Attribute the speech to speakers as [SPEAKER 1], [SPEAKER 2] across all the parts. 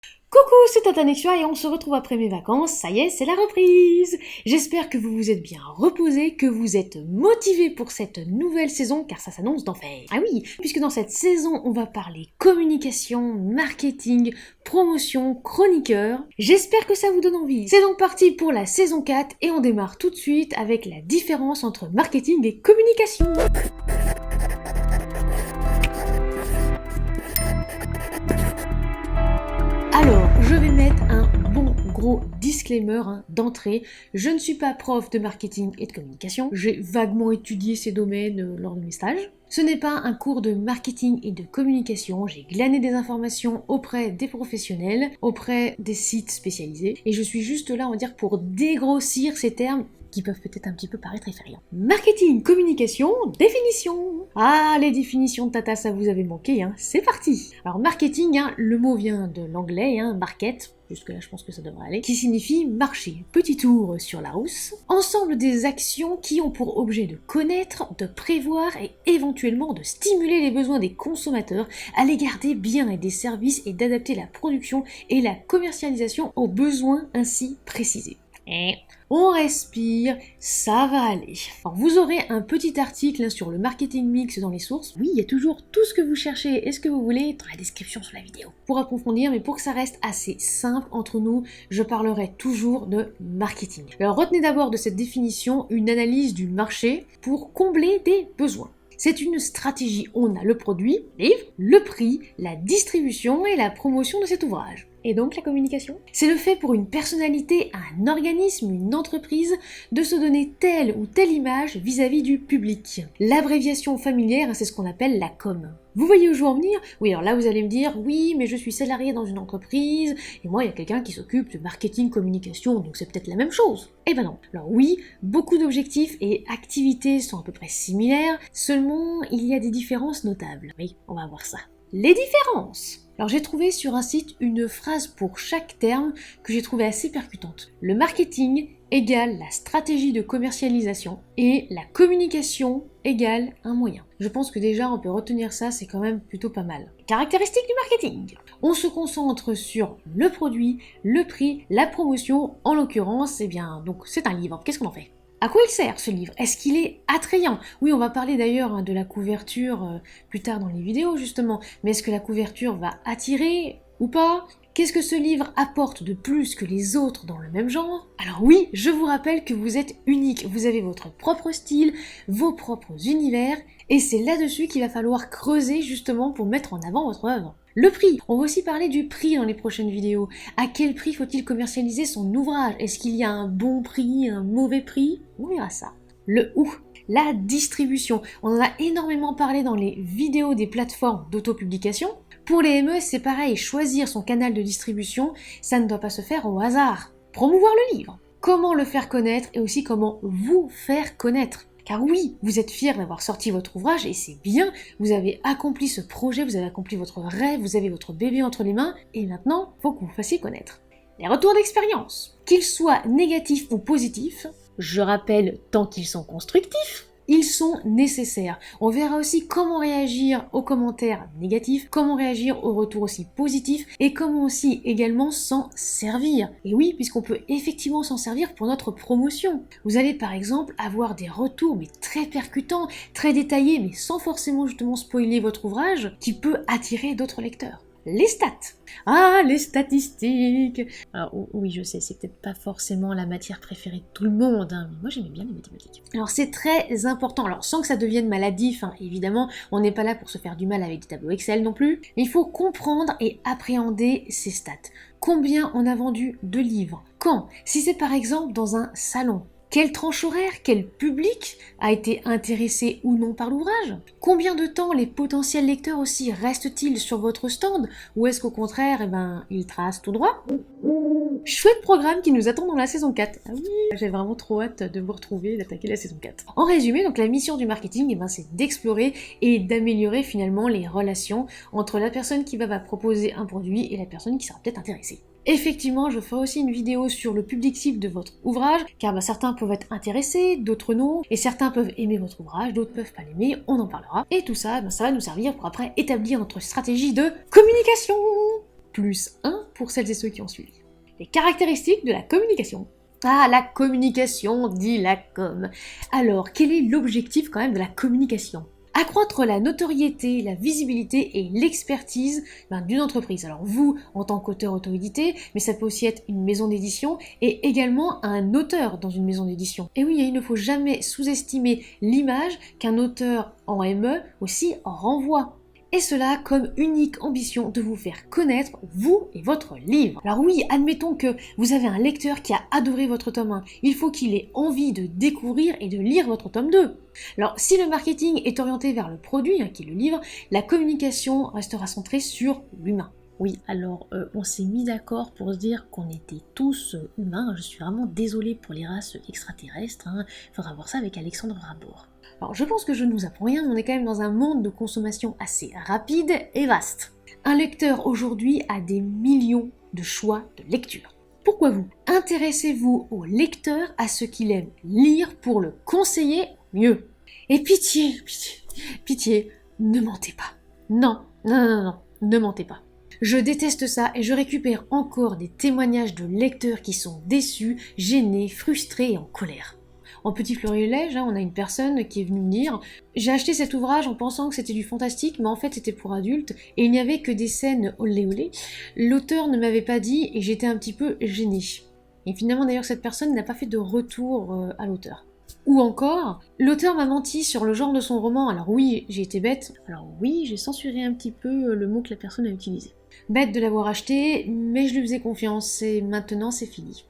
[SPEAKER 1] Coucou, c'est Tata Nexua et on se retrouve après mes vacances, ça y est, c'est la reprise. J'espère que vous vous êtes bien reposés, que vous êtes motivés pour cette nouvelle saison, car ça s'annonce d'enfer. Ah oui, puisque dans cette saison, on va parler communication, marketing, promotion, chroniqueur. J'espère que ça vous donne envie. C'est donc parti pour la saison 4 et on démarre tout de suite avec la différence entre marketing et communication. Alors, je vais mettre un bon gros disclaimer d'entrée. Je ne suis pas prof de marketing et de communication. J'ai vaguement étudié ces domaines lors de mes stages. Ce n'est pas un cours de marketing et de communication. J'ai glané des informations auprès des professionnels, auprès des sites spécialisés. Et je suis juste là, on va dire, pour dégrossir ces termes qui peuvent peut-être un petit peu paraître effrayants. Marketing, communication, définition. Ah, les définitions de Tata, ça vous avait manqué, c'est parti. Alors marketing, le mot vient de l'anglais, market, jusque-là je pense que ça devrait aller, qui signifie marcher. Petit tour sur la rousse. Ensemble des actions qui ont pour objet de connaître, de prévoir et éventuellement de stimuler les besoins des consommateurs à l'égard des biens et des services et d'adapter la production et la commercialisation aux besoins ainsi précisés. On respire, ça va aller. Alors vous aurez un petit article sur le marketing mix dans les sources. Oui, il y a toujours tout ce que vous cherchez et ce que vous voulez dans la description sous la vidéo. Pour approfondir, mais pour que ça reste assez simple entre nous, je parlerai toujours de marketing. Alors retenez d'abord de cette définition une analyse du marché pour combler des besoins. C'est une stratégie. On a le produit, livre, le prix, la distribution et la promotion de cet ouvrage. Et donc la communication ? C'est le fait pour une personnalité, un organisme, une entreprise, de se donner telle ou telle image vis-à-vis du public. L'abréviation familière, c'est ce qu'on appelle la com. Vous voyez où je veux en venir ? Oui, alors là vous allez me dire, oui, mais je suis salarié dans une entreprise, et moi il y a quelqu'un qui s'occupe de marketing, communication, donc c'est peut-être la même chose. Eh ben non. Alors oui, beaucoup d'objectifs et activités sont à peu près similaires, seulement il y a des différences notables. Oui, on va voir ça. Les différences. Alors j'ai trouvé sur un site une phrase pour chaque terme que j'ai trouvé assez percutante. Le marketing égale la stratégie de commercialisation et la communication égale un moyen. Je pense que déjà on peut retenir ça, c'est quand même plutôt pas mal. Caractéristiques du marketing. On se concentre sur le produit, le prix, la promotion, en l'occurrence, donc c'est un livre. Qu'est-ce qu'on en fait ? À quoi il sert ce livre ? Est-ce qu'il est attrayant ? Oui, on va parler d'ailleurs de la couverture plus tard dans les vidéos justement, mais est-ce que la couverture va attirer ou pas ? Qu'est-ce que ce livre apporte de plus que les autres dans le même genre ? Alors oui, je vous rappelle que vous êtes unique, vous avez votre propre style, vos propres univers, et c'est là-dessus qu'il va falloir creuser justement pour mettre en avant votre œuvre. Le prix. On va aussi parler du prix dans les prochaines vidéos. À quel prix faut-il commercialiser son ouvrage ? Est-ce qu'il y a un bon prix, un mauvais prix ? On verra ça. Le où. La distribution. On en a énormément parlé dans les vidéos des plateformes d'autopublication. Pour les ME, c'est pareil. Choisir son canal de distribution, ça ne doit pas se faire au hasard. Promouvoir le livre. Comment le faire connaître et aussi comment vous faire connaître. Car oui, vous êtes fiers d'avoir sorti votre ouvrage et c'est bien, vous avez accompli ce projet, vous avez accompli votre rêve, vous avez votre bébé entre les mains et maintenant, il faut que vous vous fassiez connaître. Les retours d'expérience, qu'ils soient négatifs ou positifs, je rappelle tant qu'ils sont constructifs, ils sont nécessaires. On verra aussi comment réagir aux commentaires négatifs, comment réagir aux retours aussi positifs et comment aussi également s'en servir. Et oui, puisqu'on peut effectivement s'en servir pour notre promotion. Vous allez par exemple avoir des retours mais très percutants, très détaillés mais sans forcément justement spoiler votre ouvrage qui peut attirer d'autres lecteurs. Les stats. Ah, les statistiques. Alors oui, je sais, c'est peut-être pas forcément la matière préférée de tout le monde, mais moi j'aimais bien les mathématiques. Alors c'est très important, alors sans que ça devienne maladif, évidemment, on n'est pas là pour se faire du mal avec des tableaux Excel non plus, mais il faut comprendre et appréhender ces stats. Combien on a vendu de livres ? Quand ? Si c'est par exemple dans un salon. Quelle tranche horaire, quel public a été intéressé ou non par l'ouvrage ? Combien de temps les potentiels lecteurs aussi restent-ils sur votre stand ? Ou est-ce qu'au contraire, ils tracent tout droit ? Chouette programme qui nous attend dans la saison 4. Ah oui, j'ai vraiment trop hâte de vous retrouver et d'attaquer la saison 4. En résumé, donc la mission du marketing, c'est d'explorer et d'améliorer finalement les relations entre la personne qui va proposer un produit et la personne qui sera peut-être intéressée. Effectivement, je ferai aussi une vidéo sur le public cible de votre ouvrage, car certains peuvent être intéressés, d'autres non, et certains peuvent aimer votre ouvrage, d'autres peuvent pas l'aimer, on en parlera. Et tout ça, ça va nous servir pour après établir notre stratégie de communication. plus 1 pour celles et ceux qui ont suivi. Les caractéristiques de la communication. Ah, la communication, dit la com. Alors, quel est l'objectif quand même de la communication? Accroître la notoriété, la visibilité et l'expertise d'une entreprise. Alors vous, en tant qu'auteur auto-édité, mais ça peut aussi être une maison d'édition et également un auteur dans une maison d'édition. Et oui, il ne faut jamais sous-estimer l'image qu'un auteur en ME aussi renvoie. Et cela comme unique ambition de vous faire connaître, vous et votre livre. Alors oui, admettons que vous avez un lecteur qui a adoré votre tome 1. Il faut qu'il ait envie de découvrir et de lire votre tome 2. Alors si le marketing est orienté vers le produit, qui est le livre, la communication restera centrée sur l'humain. Oui, alors on s'est mis d'accord pour se dire qu'on était tous humains. Je suis vraiment désolée pour les races extraterrestres. Il faudra voir ça avec Alexandre Rabor. Alors je pense que je ne vous apprends rien, mais on est quand même dans un monde de consommation assez rapide et vaste. Un lecteur aujourd'hui a des millions de choix de lecture. Pourquoi vous? Intéressez-vous au lecteur, à ce qu'il aime lire pour le conseiller mieux. Et pitié, ne mentez pas. Non, ne mentez pas. Je déteste ça et je récupère encore des témoignages de lecteurs qui sont déçus, gênés, frustrés et en colère. En petit florilège, on a une personne qui est venue me dire « J'ai acheté cet ouvrage en pensant que c'était du fantastique, mais en fait c'était pour adultes, et il n'y avait que des scènes olé olé. L'auteur ne m'avait pas dit et j'étais un petit peu gênée. » Et finalement d'ailleurs cette personne n'a pas fait de retour à l'auteur. Ou encore, l'auteur m'a menti sur le genre de son roman, alors oui, j'ai été bête, alors oui, j'ai censuré un petit peu le mot que la personne a utilisé. Bête de l'avoir acheté, mais je lui faisais confiance et maintenant c'est fini.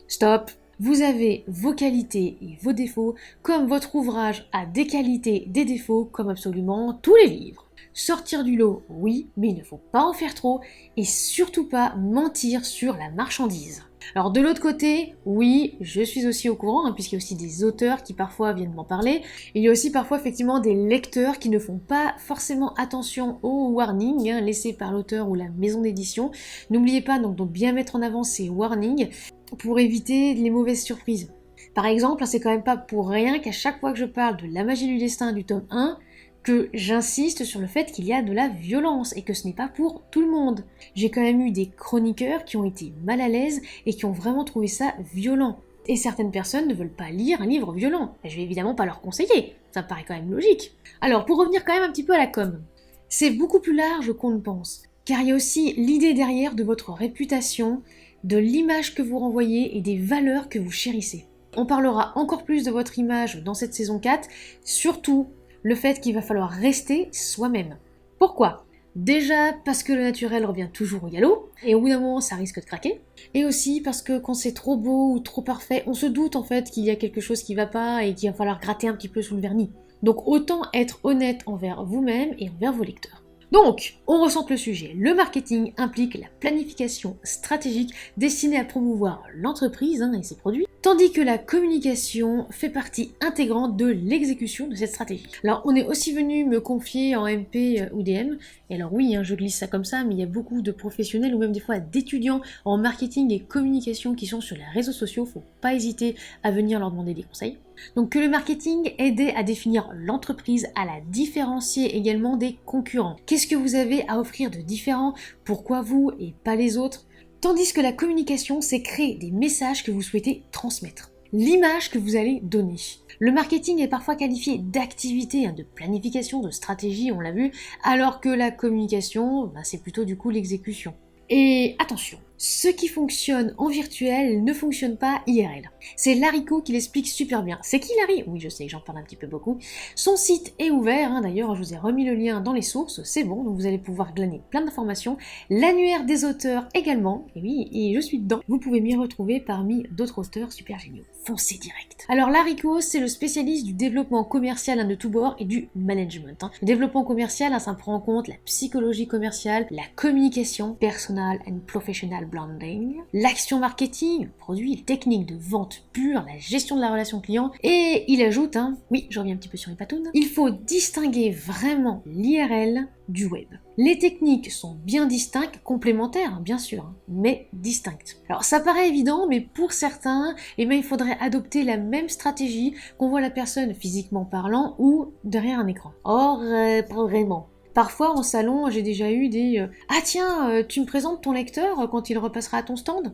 [SPEAKER 1] Stop! Vous avez vos qualités et vos défauts, comme votre ouvrage a des qualités et des défauts, comme absolument tous les livres. Sortir du lot, oui, mais il ne faut pas en faire trop, et surtout pas mentir sur la marchandise. Alors de l'autre côté, oui, je suis aussi au courant, puisqu'il y a aussi des auteurs qui parfois viennent m'en parler. Il y a aussi parfois effectivement des lecteurs qui ne font pas forcément attention aux warnings laissés par l'auteur ou la maison d'édition. N'oubliez pas donc de bien mettre en avant ces warnings pour éviter les mauvaises surprises. Par exemple, c'est quand même pas pour rien qu'à chaque fois que je parle de La magie du destin du tome 1, que j'insiste sur le fait qu'il y a de la violence et que ce n'est pas pour tout le monde. J'ai quand même eu des chroniqueurs qui ont été mal à l'aise et qui ont vraiment trouvé ça violent. Et certaines personnes ne veulent pas lire un livre violent. Et je vais évidemment pas leur conseiller, ça me paraît quand même logique. Alors pour revenir quand même un petit peu à la com, c'est beaucoup plus large qu'on ne pense, car il y a aussi l'idée derrière de votre réputation, de l'image que vous renvoyez et des valeurs que vous chérissez. On parlera encore plus de votre image dans cette saison 4, surtout le fait qu'il va falloir rester soi-même. Pourquoi? Déjà parce que le naturel revient toujours au galop, et au bout d'un moment ça risque de craquer, et aussi parce que quand c'est trop beau ou trop parfait, on se doute en fait qu'il y a quelque chose qui va pas et qu'il va falloir gratter un petit peu sous le vernis. Donc autant être honnête envers vous-même et envers vos lecteurs. Donc, on ressent le sujet. Le marketing implique la planification stratégique destinée à promouvoir l'entreprise et ses produits, tandis que la communication fait partie intégrante de l'exécution de cette stratégie. Alors, on est aussi venu me confier en MP ou DM, et alors oui, je glisse ça comme ça, mais il y a beaucoup de professionnels ou même des fois d'étudiants en marketing et communication qui sont sur les réseaux sociaux, faut pas hésiter à venir leur demander des conseils. Donc que le marketing aidait à définir l'entreprise, à la différencier également des concurrents. Qu'est-ce que vous avez à offrir de différent? Pourquoi vous et pas les autres? Tandis que la communication, c'est créer des messages que vous souhaitez transmettre. L'image que vous allez donner. Le marketing est parfois qualifié d'activité, de planification, de stratégie, on l'a vu, alors que la communication, c'est plutôt du coup l'exécution. Et attention, ce qui fonctionne en virtuel ne fonctionne pas IRL. C'est Larico qui l'explique super bien. C'est qui Larry? Oui, je sais, j'en parle un petit peu beaucoup. Son site est ouvert, d'ailleurs je vous ai remis le lien dans les sources, c'est bon, donc vous allez pouvoir glaner plein d'informations. L'annuaire des auteurs également, et oui, et je suis dedans. Vous pouvez m'y retrouver parmi d'autres auteurs super géniaux. Foncez direct. Alors Larico, c'est le spécialiste du développement commercial de tous bords et du management. Le développement commercial, ça prend en compte la psychologie commerciale, la communication, personal and professional branding, l'action marketing, produit, techniques de vente pure, la gestion de la relation client, et il ajoute, oui, je reviens un petit peu sur les patounes, il faut distinguer vraiment l'IRL du web. Les techniques sont bien distinctes, complémentaires bien sûr, mais distinctes. Alors ça paraît évident, mais pour certains, il faudrait adopter la même stratégie qu'on voit la personne physiquement parlant ou derrière un écran. Or, pas vraiment. Parfois en salon, j'ai déjà eu des Ah tiens, tu me présentes ton lecteur quand il repassera à ton stand ?»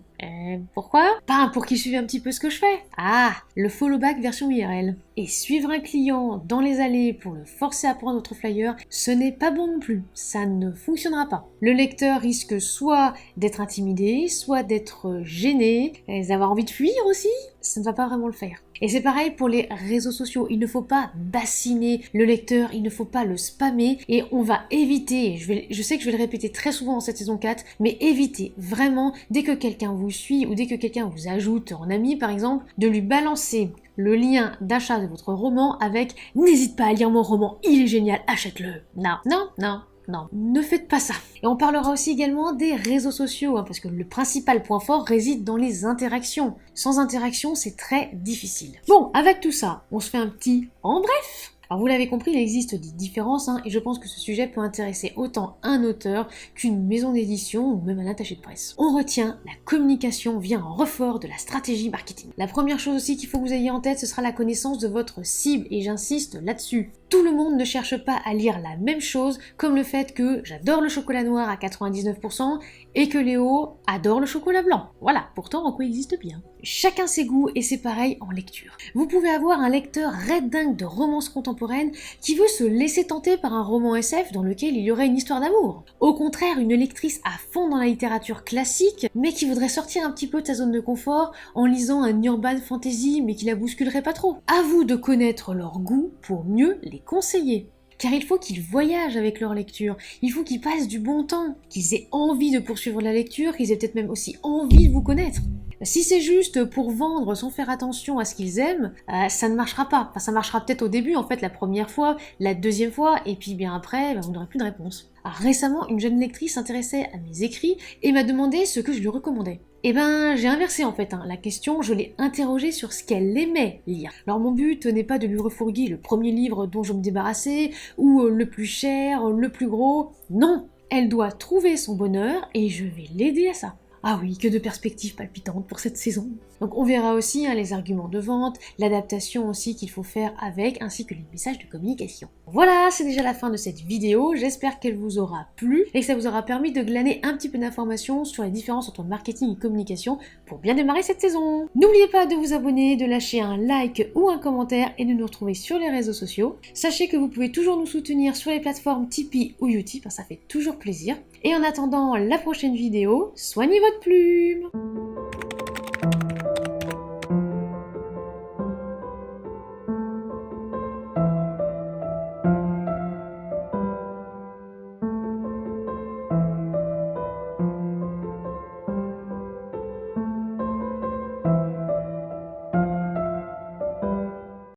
[SPEAKER 1] Pourquoi ? Ben pour qu'il suive un petit peu ce que je fais. Ah, le follow back version IRL. Et suivre un client dans les allées pour le forcer à prendre votre flyer, ce n'est pas bon non plus. Ça ne fonctionnera pas. Le lecteur risque soit d'être intimidé, soit d'être gêné, d'avoir envie de fuir aussi. Ça ne va pas vraiment le faire. Et c'est pareil pour les réseaux sociaux. Il ne faut pas bassiner le lecteur, il ne faut pas le spammer et on va éviter, je sais que je vais le répéter très souvent dans cette saison 4, mais évitez vraiment, dès que quelqu'un vous suit ou dès que quelqu'un vous ajoute en ami par exemple, de lui balancer le lien d'achat de votre roman avec « N'hésite pas à lire mon roman, il est génial, achète-le ». Non, non, non. Non, ne faites pas ça. Et on parlera aussi également des réseaux sociaux, parce que le principal point fort réside dans les interactions. Sans interaction, c'est très difficile. Bon, avec tout ça, on se fait un petit « en bref ». Alors vous l'avez compris, il existe des différences, et je pense que ce sujet peut intéresser autant un auteur qu'une maison d'édition ou même un attaché de presse. On retient, la communication vient en renfort de la stratégie marketing. La première chose aussi qu'il faut que vous ayez en tête, ce sera la connaissance de votre cible, et j'insiste là-dessus. Tout le monde ne cherche pas à lire la même chose, comme le fait que j'adore le chocolat noir à 99% et que Léo adore le chocolat blanc. Voilà, pourtant on coexiste bien. Chacun ses goûts et c'est pareil en lecture. Vous pouvez avoir un lecteur red dingue de romances contemporaines qui veut se laisser tenter par un roman SF dans lequel il y aurait une histoire d'amour. Au contraire, une lectrice à fond dans la littérature classique, mais qui voudrait sortir un petit peu de sa zone de confort en lisant un urban fantasy mais qui la bousculerait pas trop. À vous de connaître leurs goûts pour mieux les conseiller. Car il faut qu'ils voyagent avec leur lecture, il faut qu'ils passent du bon temps, qu'ils aient envie de poursuivre la lecture, qu'ils aient peut-être même aussi envie de vous connaître. Si c'est juste pour vendre sans faire attention à ce qu'ils aiment, ça ne marchera pas. Enfin, ça marchera peut-être au début, en fait, la première fois, la deuxième fois, et puis bien après, vous n'aurez plus de réponse. Alors, récemment, une jeune lectrice s'intéressait à mes écrits et m'a demandé ce que je lui recommandais. Eh ben, j'ai inversé en fait la question, je l'ai interrogée sur ce qu'elle aimait lire. Alors mon but n'est pas de lui refourguer le premier livre dont je me débarrassais, ou le plus cher, le plus gros, non. Elle doit trouver son bonheur et je vais l'aider à ça. Ah oui, que de perspectives palpitantes pour cette saison. Donc on verra aussi les arguments de vente, l'adaptation aussi qu'il faut faire avec, ainsi que les messages de communication. Voilà, c'est déjà la fin de cette vidéo, j'espère qu'elle vous aura plu et que ça vous aura permis de glaner un petit peu d'informations sur les différences entre marketing et communication pour bien démarrer cette saison. N'oubliez pas de vous abonner, de lâcher un like ou un commentaire et de nous retrouver sur les réseaux sociaux. Sachez que vous pouvez toujours nous soutenir sur les plateformes Tipeee ou Utip, ça fait toujours plaisir. Et en attendant la prochaine vidéo, soignez votre plume!